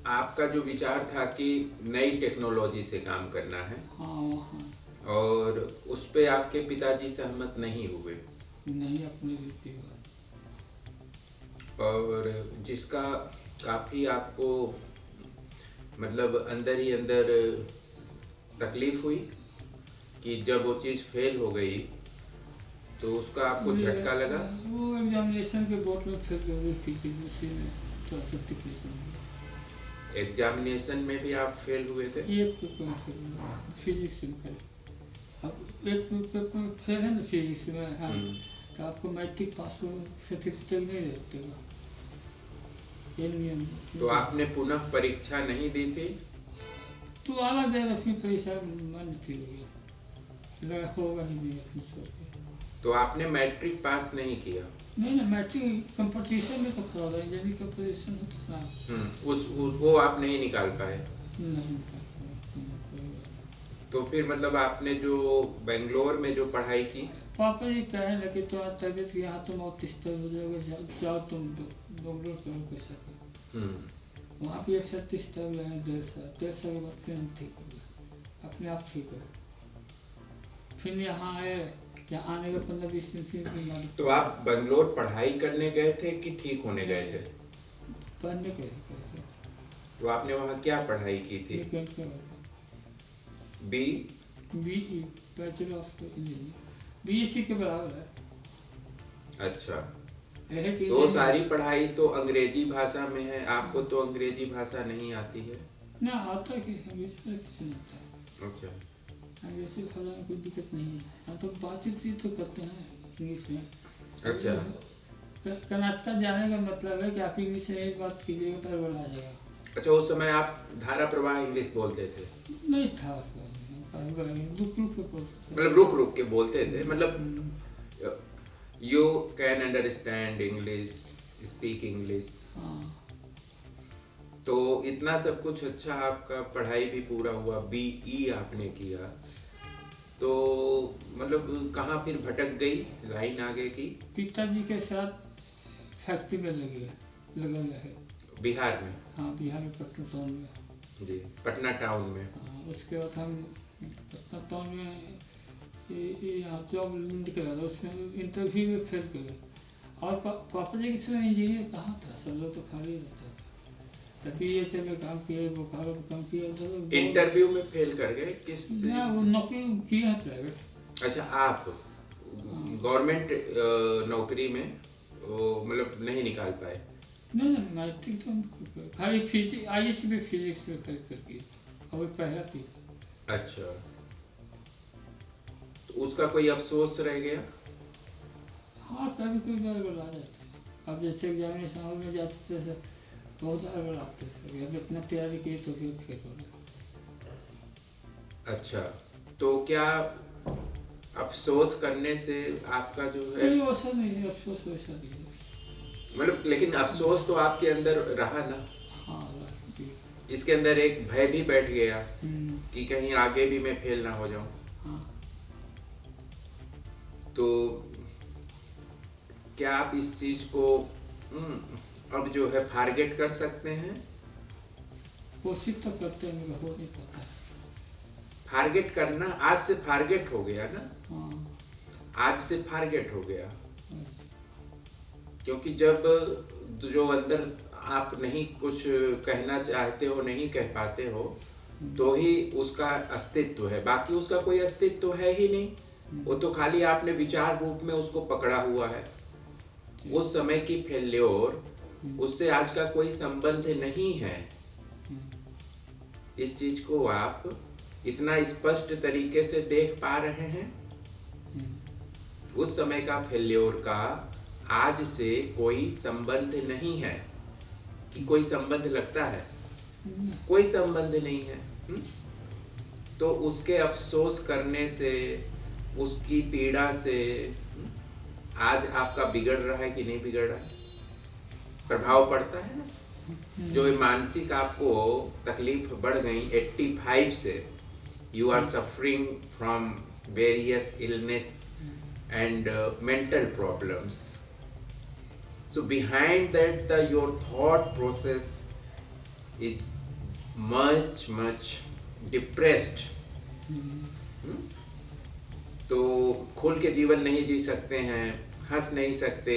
आपका जो विचार था कि नई टेक्नोलॉजी से काम करना है, हाँ हाँ। और उस पे आपके पिताजी सहमत नहीं हुए, नहीं, अपनी रीति रिवाज। और जिसका काफ़ी आपको मतलब अंदर ही अंदर तकलीफ हुई कि जब वो चीज़ फेल हो गई तो उसका आपको ये झटका लगा। वो एग्जामिनेशन के बोर्ड में फिर कभी फिजिक्स उसी में थोड़ा सा डिप्रेशन हो एग्जामिनेशन में भी आप फेल हुए थे? गया। एक पेपर में फिर फिजिक्स में फेल। अब एक पेपर में फेल है ना फिजिक्स में, हाँ, हम्म। तो आपको मैट्रिक पास हो सर्टिफिकेट नहीं देते हो, ये नियम। तो आपने पुनः परीक्षा नहीं दी थी? तो आला गया अपनी परीक्षा मन थी हो गया, लगा होगा ही नहीं अपनी सोच के। तो आपने मैट्रिक पास नहीं किया? नहीं ना, मैट्रिक कंपटीशन में तो खड़ा रहा, यदि कंपटीशन होता ना। वो आप नहीं निकाल पाए? नहीं। तो फिर मतलब आपने जो बेंगलोर में जो पढ़ाई की? पापा जी कहे लगे तो तबीयत की यहाँ तुम और तिस्तर हो जाओगे, जाओ तुम बेंगलोर करो कैसा करो। हम्म। वहाँ भी 130 तक लगे, 1.5 साल, 1.5 साल के बाद फिर हम ठीक हो गए, अपने आप ठीक हो। फिर यहाँ आए, यहाँ आने के 15-20 दिन फिर बीमारी। तो आप बेंगलोर पढ़ाई करने गए थे कि ठीक होने गए थे? पढ़ने के कैसे तो आपने वहाँ क्या पढ़ाई की थी? B? B bachelor of engineering, BSc के बराबर है। अच्छा। यह कि तो सारी पढ़ाई तो अंग्रेजी भाषा में है, आपको तो अंग्रेजी भाषा नहीं आती है? ना आता कि अंग्रेजी में किसी नहीं आता है। अच्छा। अंग्रेजी फैलाने में कोई दिक्कत नहीं है, हाँ तो बातचीत भी तो करते हैं इंग्लिश में। अच्छा। कर्नाटक जाने का मतलब है कि आप इंग्लिश में एक बात कीजिएगा पर बोला जाएगा। अच्छा, उस समय आप धारा प्रवाह इंग्लिश बोलते थे? नहीं था रुक रुक के बोलते मतलब रुक रुक के बोलते थे, मतलब you can understand English, speak English. हाँ। तो इतना सब कुछ, अच्छा आपका पढ़ाई भी पूरा हुआ, BE आपने किया, तो मतलब कहाँ फिर भटक गई लाइन आगे की? पिताजी के साथ फैक्ट्री में लगे रहे। बिहार में? हाँ, बिहार में पटना टाउन में। जी, पटना टाउन में। हाँ, उसके बाद हम पटना टाउन में यहाँ जॉब निकला था, उसमें इंटरव्यू में फेल कर गए। और पापा जी के समय इंजीनियर कहाँ था, सब लोग तो खाली रहता था। तभी ये में काम किया, बोकारो में काम किया उधर। इंटरव्यू में फेल कर गए? किस? ना, वो नौकरी किए हैं प्राइवेट। अच्छा, आप गवर्नमेंट नौकरी में वो मतलब नहीं निकाल पाए? नहीं, मैट्रिक तो हम खाली फिजिक्स, ISC में फिजिक्स में खरीद करके, और वो पहला थी। अच्छा, तो उसका कोई अफसोस रह गया? हाँ, कभी कोई गड़बड़ आ जाती है। अब जैसे एग्जामिनेशन हॉल में जाते थे बहुत गड़बड़ आते थे, अब इतना तैयारी की तो फिर फेल हो गया। अच्छा, तो क्या अफसोस करने से आपका जो है, नहीं वैसा नहीं है, अफसोस वैसा नहीं है। मतलब लेकिन अफसोस तो आपके अंदर रहा ना? हाँ। इसके अंदर एक भय भी बैठ गया हम्म। कि कहीं आगे भी मैं फेल ना हो जाऊं। हाँ। तो क्या आप इस चीज को अब जो है फारगेट कर सकते हैं? कोशिश तो करते हैं मगर हो नहीं पाता है। फारगेट करना, आज से फारगेट हो गया ना? हाँ। आज से फारगेट हो गया, बस। क्योंकि जब जो अंदर आप नहीं कुछ कहना चाहते हो, नहीं कह पाते हो, तो ही उसका अस्तित्व है, बाकी उसका कोई अस्तित्व है ही नहीं। वो तो खाली आपने विचार रूप में उसको पकड़ा हुआ है। उस समय की फेल्योर उससे आज का कोई संबंध नहीं है। इस चीज को आप इतना स्पष्ट तरीके से देख पा रहे हैं। उस समय का फेल्योर का आज से कोई संबंध नहीं है। कि कोई संबंध लगता है? कोई संबंध नहीं है। तो उसके अफसोस करने से, उसकी पीड़ा से आज आपका बिगड़ रहा है कि नहीं बिगड़ रहा है? प्रभाव पड़ता है ना? जो मानसिक आपको तकलीफ बढ़ गई 85 से, you are suffering from various illness and mental problems. So behind that, your thought process is much depressed. तो खुल के जीवन नहीं जी सकते हैं, हंस नहीं सकते,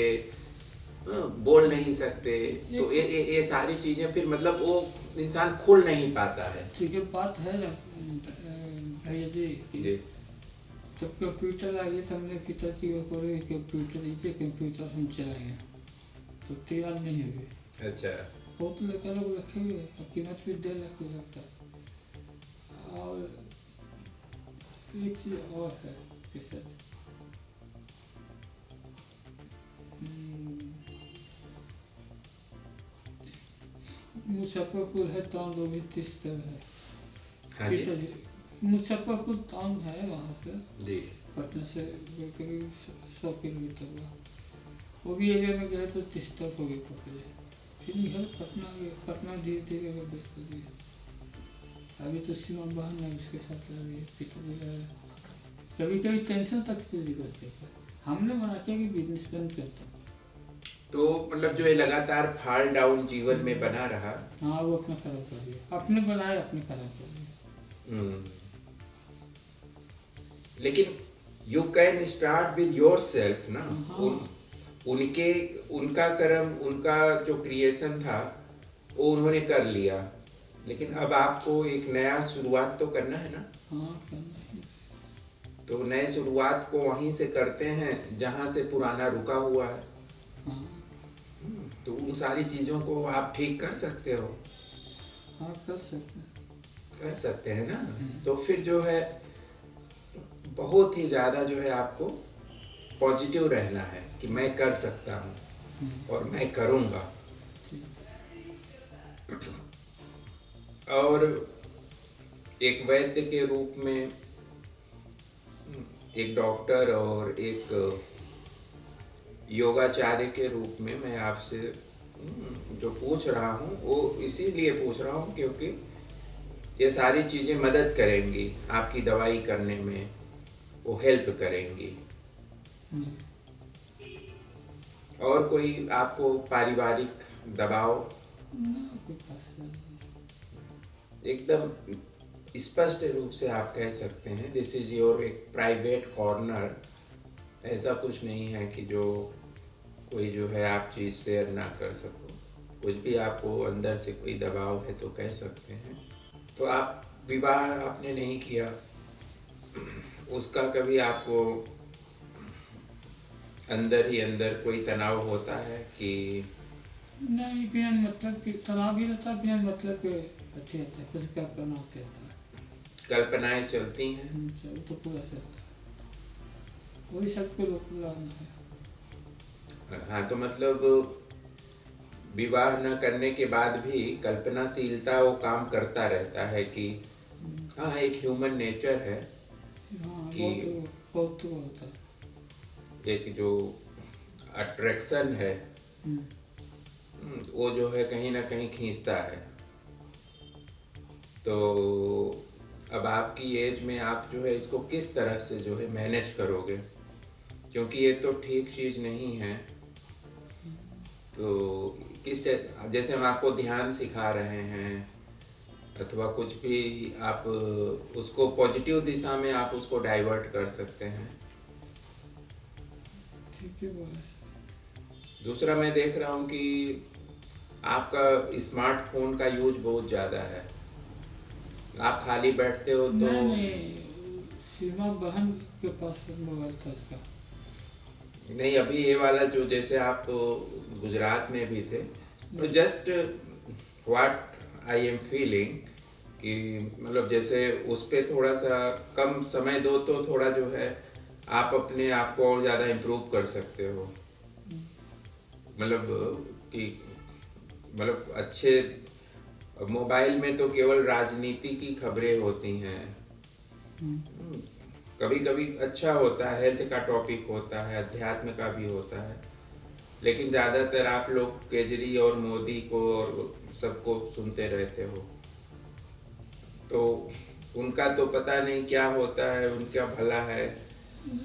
बोल नहीं सकते, तो ये सारी चीजें फिर मतलब वो इंसान खुल नहीं पाता है। ठीक है, बात है ना भैया जी, जब कंप्यूटर आ गया तो हमने पिताजी को बोले कंप्यूटर दीजिए, कंप्यूटर हम चलाएंगे, तो तैयार नहीं हुए। अच्छा, बहुत लड़का लोग रखे हुए, कीमत भी 1.5 लाख लगता है। और एक चीज और है के साथ, मुजफ्फरपुर है टाउन, वो भी 30 है। हाँ जी, मुजफ्फरपुर टाउन है वहाँ पे जी, पटना से करीब 100 किलोमीटर हुआ। वो भी एरिया में गए तो 30 तक हो गए पकड़े, फिर घर पटना गए। पटना धीरे धीरे बेच कर दिए। अभी तो सीमा बहन है उसके साथ लग रही है, पिताजी रहे। कभी कभी टेंशन तक पिताजी करते हैं, हमने बना के कि बिजनेस बंद करता। तो मतलब जो ये लगातार फॉल डाउन जीवन में बना रहा, हाँ वो अपना खराब कर दिया, अपने बनाए अपने खराब कर दिया। लेकिन you can start with your self ना। हाँ। उनका कर्म, उनका जो क्रिएशन था वो उन्होंने कर लिया, लेकिन अब आपको एक नया शुरुआत तो करना है ना। हाँ करना है। तो नए शुरुआत को वहीं से करते हैं जहां से पुराना रुका हुआ है। हाँ। तो उन सारी चीजों को आप ठीक कर सकते हो। हाँ कर सकते हैं ना। तो फिर जो है बहुत ही ज्यादा जो है आपको पॉजिटिव रहना है कि मैं कर सकता हूँ और मैं करूँगा। और एक वैद्य के रूप में, एक डॉक्टर और एक योगाचार्य के रूप में मैं आपसे जो पूछ रहा हूँ वो इसीलिए पूछ रहा हूँ क्योंकि ये सारी चीज़ें मदद करेंगी आपकी दवाई करने में, वो हेल्प करेंगी। और कोई आपको पारिवारिक दबाव? एकदम स्पष्ट रूप से आप कह सकते हैं दिस इज योर एक प्राइवेट कॉर्नर। ऐसा कुछ नहीं है कि जो कोई जो है आप चीज़ शेयर ना कर सको। कुछ भी आपको अंदर से कोई दबाव है तो कह सकते हैं। तो आप विवाह आपने नहीं किया, उसका कभी आपको अंदर ही अंदर कोई तनाव होता है कि नहीं? बिना मतलब कि तनाव भी रहता है, बिना मतलब के अच्छे रहता है, कुछ कल्पना होता है, कल्पनाएं चलती हैं। चल तो पूरा चलता है, वही सबको लोग लाना है। हाँ, तो मतलब विवाह न करने के बाद भी कल्पनाशीलता वो काम करता रहता है कि हाँ एक ह्यूमन नेचर है। हाँ कि बहुत होता है, एक जो अट्रैक्शन है वो जो है कहीं ना कहीं खींचता है। तो अब आपकी एज में आप जो है इसको किस तरह से जो है मैनेज करोगे, क्योंकि ये तो ठीक चीज़ नहीं है। तो किस जैसे हम आपको ध्यान सिखा रहे हैं अथवा कुछ भी, आप उसको पॉजिटिव दिशा में आप उसको डाइवर्ट कर सकते हैं। ठीक है। दूसरा मैं देख रहा हूँ कि आपका स्मार्टफोन का यूज बहुत ज़्यादा है, आप खाली बैठते हो तो नहीं, सीमा बहन के पास मोबाइल था उसका। नहीं, अभी ये वाला जो जैसे आप गुजरात में भी थे, तो just what I am feeling कि मतलब जैसे उस पर थोड़ा सा कम समय दो तो थोड़ा जो है आप अपने आप को और ज़्यादा इम्प्रूव कर सकते हो। मतलब कि मतलब अच्छे, मोबाइल में तो केवल राजनीति की खबरें होती हैं। कभी कभी अच्छा होता है, हेल्थ का टॉपिक होता है, अध्यात्म का भी होता है, लेकिन ज़्यादातर आप लोग केजरी और मोदी को और सबको सुनते रहते हो। तो उनका तो पता नहीं क्या होता है, उनका भला है,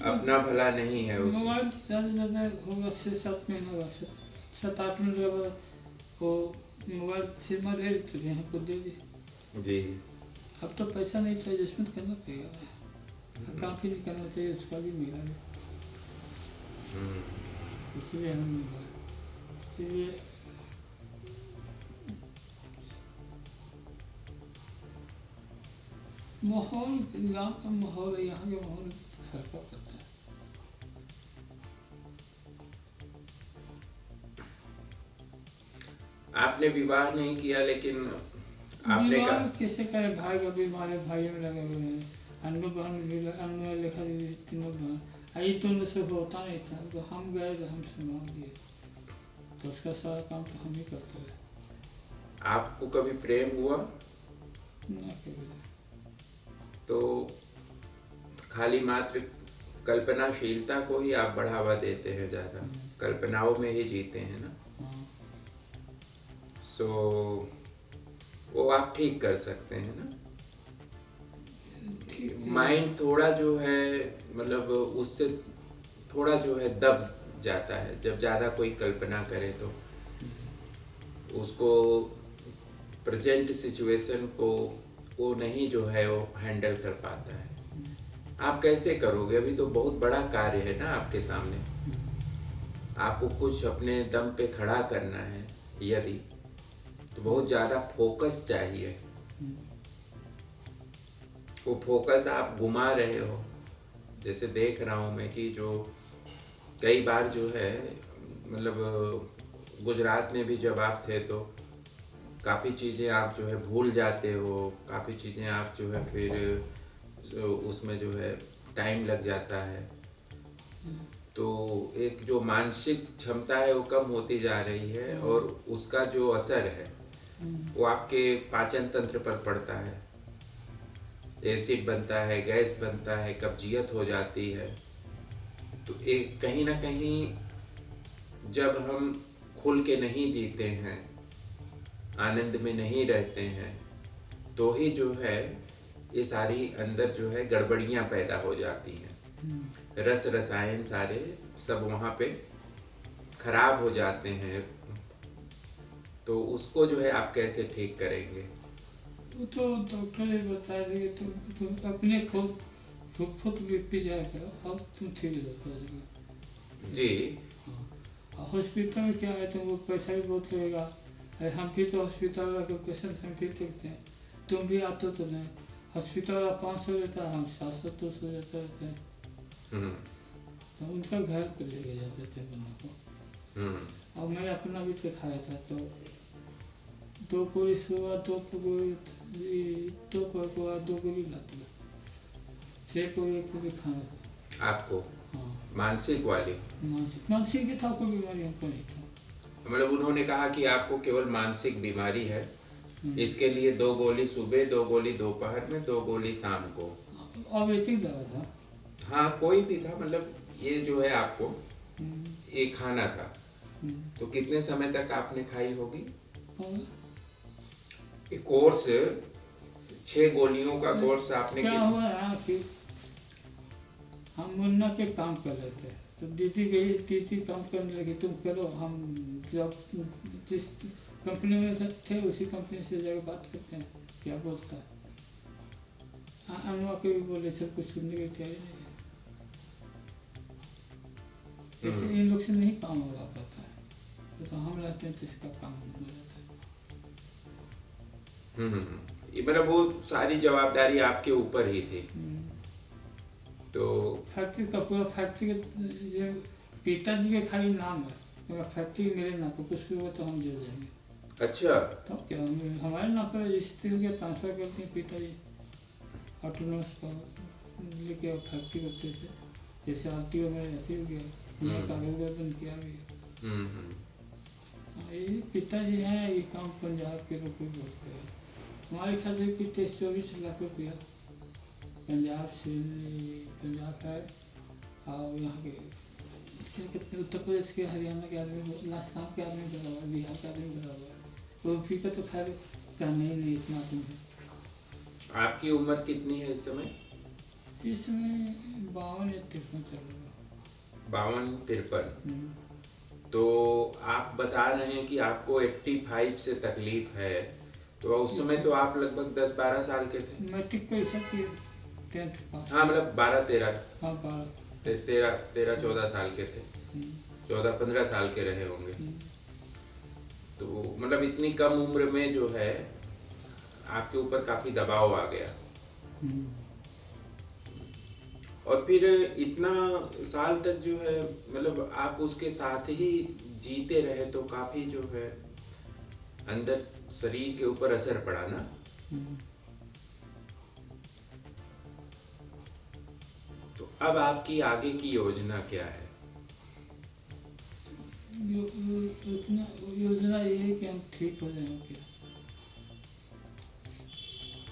अपना भला नहीं है। मोबाइल ज़्यादा होगा 6-7 महीने बाद, 7-8 महीने बाद वो मोबाइल सिनेमा ले लेते थे, हमको दे दी। जी। अब तो पैसा नहीं तो एडजस्टमेंट करना पड़ेगा, काफ़ी नहीं करना चाहिए, उसका भी मेरा भी। इसलिए हम इसलिए माहौल, गाँव का माहौल है, यहाँ के माहौल फर्क पड़ता है। आपने विवाह नहीं किया, लेकिन आपने विवाह कहा कैसे करे, भाई का भी, हमारे भाई में लगे हुए हैं, अन्नू बहन भी, अन्नू लेखा दीदी, तीनों बहन, आई दोनों से होता नहीं था, तो हम गए तो हम संभाल दिए, तो उसका सारा काम तो हम ही करते हैं। आपको कभी प्रेम हुआ? ना कभी। तो खाली मात्र कल्पनाशीलता को ही आप बढ़ावा देते हैं, ज़्यादा कल्पनाओं में ही जीते हैं ना। हाँ। सो वो आप ठीक कर सकते हैं ना। माइंड थोड़ा जो है, मतलब उससे थोड़ा जो है दब जाता है जब ज़्यादा कोई कल्पना करे, तो उसको प्रेजेंट सिचुएशन को वो नहीं जो है वो हैंडल कर पाता है। आप कैसे करोगे? अभी तो बहुत बड़ा कार्य है ना आपके सामने, आपको कुछ अपने दम पे खड़ा करना है, यदि तो बहुत ज़्यादा फोकस चाहिए। वो फोकस आप घुमा रहे हो, जैसे देख रहा हूँ मैं कि जो कई बार जो है, मतलब गुजरात में भी जब आप थे तो काफ़ी चीज़ें आप जो है भूल जाते हो, काफ़ी चीज़ें आप जो है फिर उसमें जो है टाइम लग जाता है, तो एक जो मानसिक क्षमता है वो कम होती जा रही है, और उसका जो असर है वो आपके पाचन तंत्र पर पड़ता है, एसिड बनता है, गैस बनता है, कब्जियत हो जाती है। तो एक कहीं ना कहीं जब हम खुल के नहीं जीते हैं, आनंद में नहीं रहते हैं, तो ही जो है ये सारी अंदर जो है गड़बड़ियाँ पैदा हो जाती हैं। रस रसायन सारे सब वहाँ पे खराब हो जाते हैं, तो उसको जो है आप कैसे ठीक करेंगे? वो तो डॉक्टर ने बताया था कि तुम अपने खुद भी पी जाया करो, अब तुम ठीक हो जाओगे। जी। हाँ, हॉस्पिटल में क्या है, तुमको पैसा भी बहुत लगेगा। हम भी तो हॉस्पिटल वाला के पेशेंट हम भी देखते हैं, तुम भी आते तो नहीं, हॉस्पिटल वाला 500 लेता है, हम 700-200 लेते रहते हैं, तो उनका घर पर लेके जाते थे बना को। और मैं अपना भी दिखाया था, तो 2 गोली सुबह, 2 गोली लाती है, 6 गोली को भी खाना था। आपको? हाँ। मानसिक वाली? मानसिक ही था, कोई बीमारी हमको नहीं था। मतलब उन्होंने कहा कि आपको केवल मानसिक बीमारी है, इसके लिए 2 गोली सुबह, 2 गोली दोपहर में, 2 गोली शाम को। अब एक ही दवा था। हाँ, कोई भी था, मतलब ये जो है आपको ये खाना था। तो कितने समय तक आपने खाई होगी? ये कोर्स 6 गोलियों का कोर्स आपने क्या हुआ है कि हम मुन्ना के काम कर रहे थे, तो दीदी गई, दीदी काम करने लगी, तुम करो, हम जब जिस कंपनी में थे उसी कंपनी से जाकर बात करते हैं, क्या बोलता है। अनवा के भी बोले, सब कुछ सुनने की तैयारी नहीं है, जैसे इन लोग से नहीं काम हो पाता है, तो हम रहते हैं तो इसका काम हो जाता है। मतलब वो सारी जवाबदारी आपके ऊपर ही थी। तो फैक्ट्री का पूरा, फैक्ट्री के पिताजी के खाली नाम है, मगर फैक्ट्री मेरे नाम पर, कुछ भी हुआ तो हम दे देंगे। अच्छा। तो क्या हमारे नाम पर रजिस्ट्री हो गया, ट्रांसफर करते हैं पिताजी ऑटोनॉमस पर लेके फैक्ट्री करते से, जैसे RTO में ऐसे हो गया, कागज बंद किया गया। ये पिताजी हैं, ये काम पंजाब के रुपये बोलते हैं, हमारे ख्याल से कि 23-24 लाख रुपया पंजाब से, पंजाब है, और यहाँ के कितने उत्तर प्रदेश के, हरियाणा के आदमी, राजस्थान के आदमी भरा हुआ है, बिहार के आदमी भरा हुआ है, वो फी का तो खैर कहना ही नहीं, इतना आदमी है। आपकी उम्र कितनी है इस समय? इसमें 52 या 53 चल रहा है। 52-53। तो आप बता रहे हैं कि आपको 85 से तकलीफ है, तो उस समय तो आप लगभग 10-12 साल के थे। मैट्रिक परीक्षा की 10th पास। हाँ मतलब 12-13। हाँ 12। 13-14 साल के थे, 14-15 साल के रहे होंगे। तो मतलब इतनी कम उम्र में जो है आपके ऊपर काफी दबाव आ गया, और फिर इतना साल तक जो है मतलब आप उसके साथ ही जीते रहे, तो काफी जो है अंदर शरीर के ऊपर असर पड़ा ना। तो अब आपकी आगे की योजना क्या है? योजना ये है कि हम ठीक हो जाएंगे।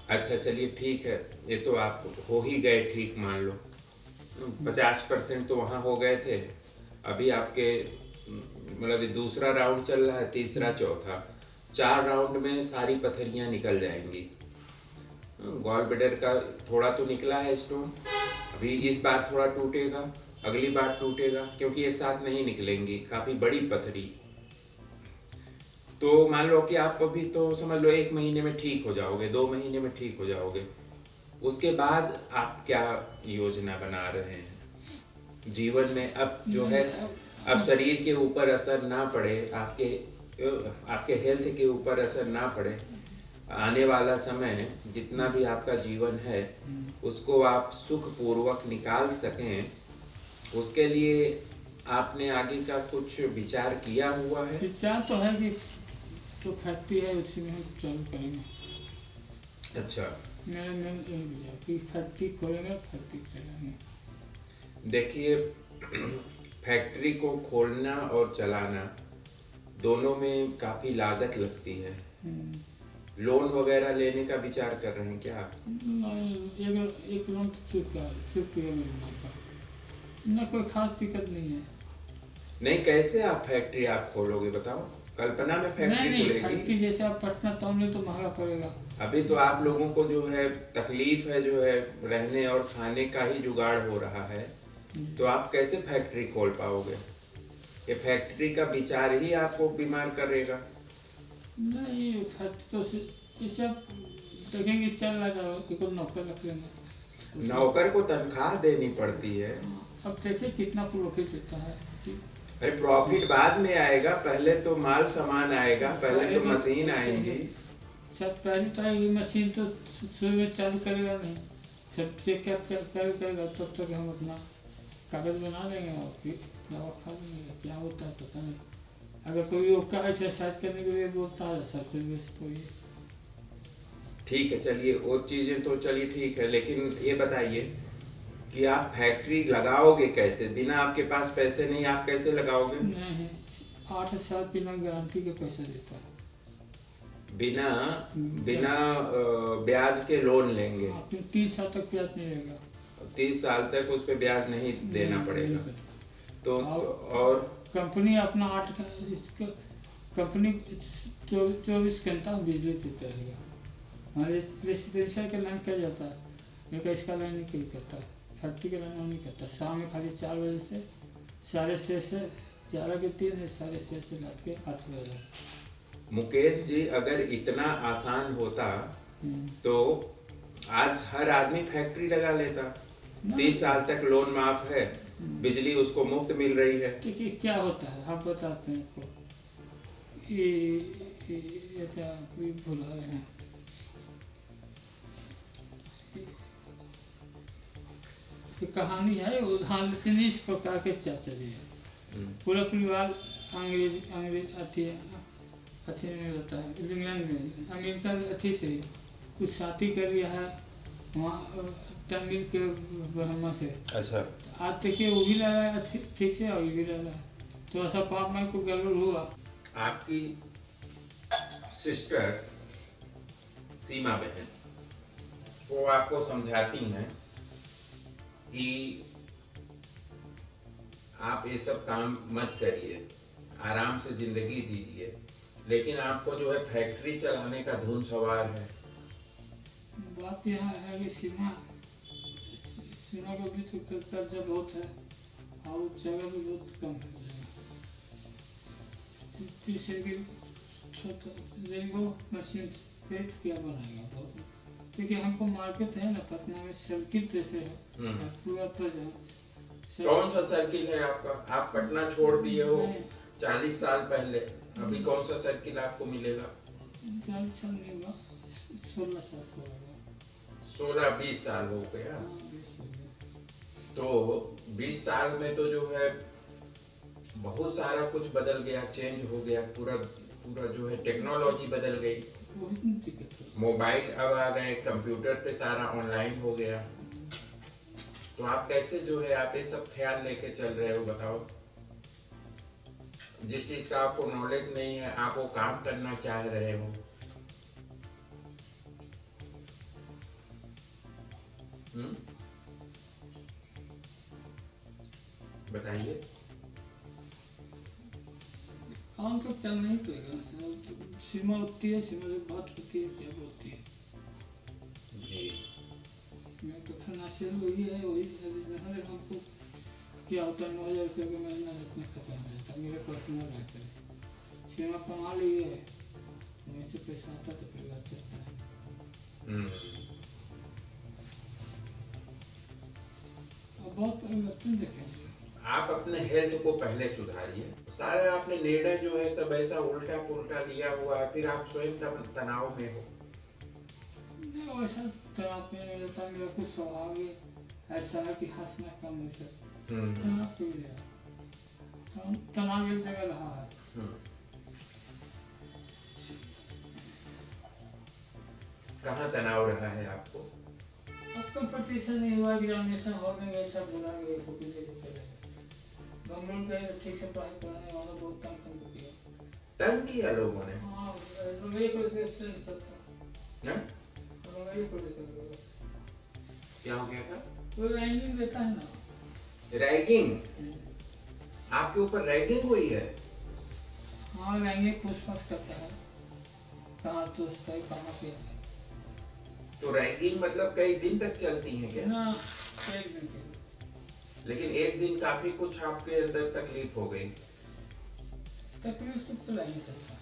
अच्छा चलिए ठीक है, ये तो आप हो ही गए ठीक, मान लो 50% तो वहां हो गए थे। अभी आपके मतलब दूसरा राउंड चल रहा है, तीसरा चौथा, 4 राउंड में सारी पथरियां निकल जाएंगी। गॉल ब्लैडर का थोड़ा तो निकला है स्टोन, अभी इस बार थोड़ा टूटेगा, अगली बार टूटेगा, क्योंकि एक साथ नहीं निकलेंगी, काफी बड़ी पथरी। तो मान लो कि आप अभी तो समझ लो 1 महीने में ठीक हो जाओगे, 2 महीने में ठीक हो जाओगे। उसके बाद आप क्या योजना बना रहे हैं जीवन में? अब जो है अब शरीर के ऊपर असर ना पड़े, आपके हेल्थ के ऊपर असर ना पड़े, आने वाला समय जितना भी आपका जीवन है उसको आप सुखपूर्वक निकाल सकें, उसके लिए आपने आगे का कुछ विचार किया हुआ है? विचार तो है कि तो फैक्ट्री है उसी में हम चालू करेंगे। अच्छा, मेरा मेन यही विचार कि फैक्ट्री खोलेंगे, फैक्ट्री चलाएंगे। देखिए फैक्ट्री को खोलना और चलाना दोनों में काफी लागत लगती है। लोन वगैरह लेने का विचार कर रहे हैं क्या आप? एक लोन तो चुप मेरे नाम पर, ना कोई खास दिक्कत नहीं है। नहीं, कैसे आप फैक्ट्री आप खोलोगे बताओ? कल्पना में फैक्ट्री खुलेगी? फैक्ट्री जैसे आप पटना टाउन में तो महंगा पड़ेगा। अभी तो आप लोगों को जो है तकलीफ है, जो है रहने और खाने का ही जुगाड़ हो रहा है, तो आप कैसे फैक्ट्री खोल पाओगे? ये फैक्ट्री का विचार ही आपको बीमार करेगा। नहीं, फैक्ट्री तो सब देखेंगे चल रहा है, कोई नौकर रख लेंगे। नौकर को तनख्वाह देनी पड़ती है। अब देखिए कितना प्रॉफिट देता है। अरे प्रॉफिट बाद में आएगा, पहले तो माल सामान आएगा, पहले तो मशीन आएंगी। सब पहले तो आएगी मशीन, तो शुरू में चालू करेगा नहीं, सब चेक करेगा, तब तक हम अपना कागज बना लेंगे और फिर दवा खा लेंगे। क्या होता है पता नहीं। अगर कोई उसका एक्सरसाइज करने के लिए बोलता है सबसे बेस्ट तो ये। ठीक है चलिए, और चीजें तो चलिए ठीक है, लेकिन ये बताइए कि आप फैक्ट्री लगाओगे कैसे? बिना आपके पास पैसे नहीं, आप कैसे लगाओगे? नहीं, 8 साल बिना गारंटी के पैसा देता है। बिना ब्याज के लोन लेंगे? 30 साल तक ब्याज नहीं रहेगा। 30 साल तक उस पर ब्याज नहीं देना पड़ेगा। तो और कंपनी अपना कंपनी 24 घंटा बिजली देता रहेगा। हमारे रेसिडेंशियल का लाइन किया जाता है, लेकिन इसका लाइन नहीं कोई करता, फैक्ट्री का लाइन नहीं करता। शाम में खाली 4 बजे से 6:30 से 11 के 3 है, 6:30 से रात के 8 बजे। मुकेश जी, अगर इतना आसान होता तो आज हर आदमी फैक्ट्री लगा लेता। 30 साल तक लोन माफ है, बिजली उसको मुफ्त मिल रही है। देखिए क्या होता है आप बताते हैं आपको। ये क्या भुला रहे हैं। कहानी है उदाहरण से इस प्रकार के चाचा जी है। पूरा परिवार अंग्रेज अथी में रहता है, इंग्लैंड में, अमेरिका अथी से कुछ शादी कर लिया है वहाँ तमिल के ब्रह्मा से। अच्छा, आज देखिए वो भी लग रहा है ठीक से और ये भी लग रहा है, तो ऐसा पाप में को गड़बड़ हुआ। आपकी सिस्टर सीमा बहन वो आपको समझाती हैं कि आप ये सब काम मत करिए, आराम से जिंदगी जीजिए, लेकिन आपको जो है फैक्ट्री चलाने का धुन सवार है। बात यहाँ है कि सीमा को भी तो कर्जा बहुत है और जगह भी बहुत कम है। तीसरे की छोटा रेनबो मशीन पेट क्या बनाएगा बहुत, क्योंकि हमको मार्केट है ना पटना में सर्किट जैसे है पूरा कौन सा सर्किल है आपका? आप पटना छोड़ दिए हो 40 साल पहले, अभी कौन सा सर्किल आपको मिलेगा? 40 साल नहीं हुआ, 16 साल हो गया, 16-20 साल हो गया। तो 20 साल में तो जो है बहुत सारा कुछ बदल गया, चेंज हो गया, पूरा पूरा जो है टेक्नोलॉजी बदल गई। मोबाइल अब आ गए, कंप्यूटर पे सारा ऑनलाइन हो गया। तो आप कैसे जो है आप ये सब ख्याल लेके चल रहे हो, बताओ? जिस चीज का आपको नॉलेज नहीं है, आप वो काम करना चाह रहे हो। बताइए। काम तो चलना ही पड़ेगा, सीमा होती है, सीमा से बात होती है, क्या बोलती है जी। मैं तो फाइनेंशियल वही है, वही हर हमको क्या होता है, 9,000 रुपये का महीना रखने खत्म हो जाता है, मेरे पास न रहता है। सीमा कमा ली है, वहीं से पैसा आता तो परिवार चलता है। अब बहुत परिवर्तन देखेंगे। आप अपने हेल्थ को पहले सुधारिए। सारा आपने निर्णय जो है सब ऐसा उल्टा पुल्टा लिया हुआ है, फिर आप स्वयं तनाव में हो। वैसा तनाव में नहीं रहता, मेरा कुछ स्वभाव है ऐसा है कि हंसना कम नहीं सकता, तनाव तो ही रहा, तनाव एक जगह रहा है। कहाँ तनाव रहा है आपको? अब कंपटीशन नहीं हुआ, एग्जामिनेशन हो गए, सब बुला गए, कॉपी लेके चले गए, गए ठीक से पढ़ाई कराने वाला बहुत तंग किया। तंग किया लोगों ने? हाँ, एक वजह से नहीं सकता। क्या हो गया था? वो रैगिंग देता है ना। रैगिंग? आपके ऊपर रैगिंग हुई है? हाँ, रैगिंग पूछताछ करता है, कहाँ दोस्त है, कहाँ पे है। तो रैगिंग मतलब कई दिन तक चलती है क्या? ना, एक दिन के। लेकिन एक दिन काफी कुछ आपके अंदर तकलीफ हो गई। तकलीफ तो चला ही सकता है,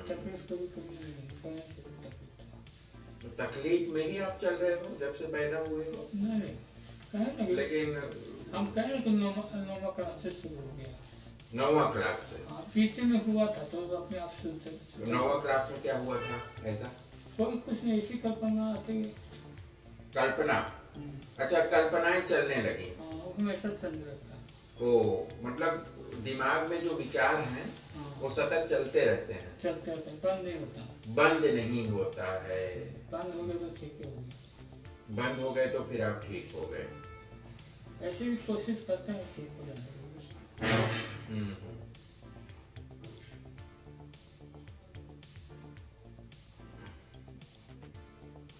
तकलीफ कभी कभी नहीं, तो तकलीफ में ही आप चल रहे हो जब से पैदा हुए हो? नहीं, कहें ना, लेकिन हम कहें कि 9वां क्लास से शुरू हो गया। 9वां क्लास से? पीछे में हुआ था तो अपने आप से। 9वां क्लास में क्या हुआ था ऐसा? कोई कुछ नहीं, इसी कल्पना आती। कल्पना? अच्छा, कल्पनाएं चलने लगी। उसमें ऐसा चल रहा था। ओ, मतलब दिमाग में जो विचार हैं वो सतत चलते रहते हैं। चलते रहते हैं, बंद नहीं होता। बंद नहीं होता है। बंद हो गए तो ठीक हो गए। बंद हो गए तो फिर आप ठीक हो गए। ऐसे भी कोशिश करते हैं ठीक हो जाने की।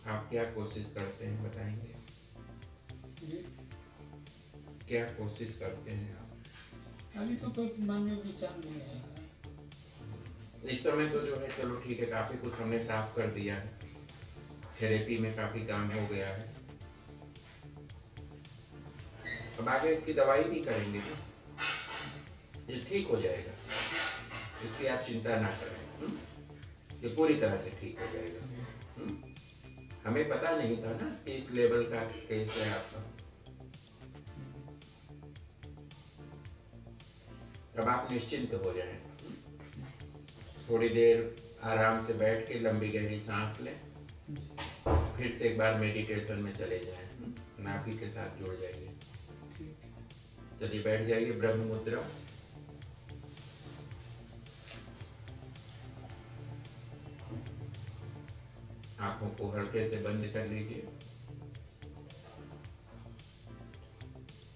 आप क्या कोशिश करते हैं बताएंगे? क्या कोशिश करते हैं आप? अभी तो कोई मन में विचार नहीं है। इस समय तो जो है चलो ठीक है, काफी कुछ हमने साफ कर दिया है, थेरेपी में काफी काम हो गया है। अब आगे इसकी दवाई भी करेंगे ना, ये ठीक हो जाएगा, इसकी आप चिंता ना करें। ये पूरी तरह से ठीक हो जाएगा। हमें पता नहीं था ना कि इस लेवल का केस है आपका। अब आप निश्चिंत हो जाएं, थोड़ी देर आराम से बैठ के लंबी गहरी सांस लें, फिर से एक बार मेडिटेशन में चले जाएं, नाभि के साथ जुड़ जाइए। चलिए बैठ जाइए ब्रह्म मुद्रा। आंखों को हल्के से बंद कर लीजिए।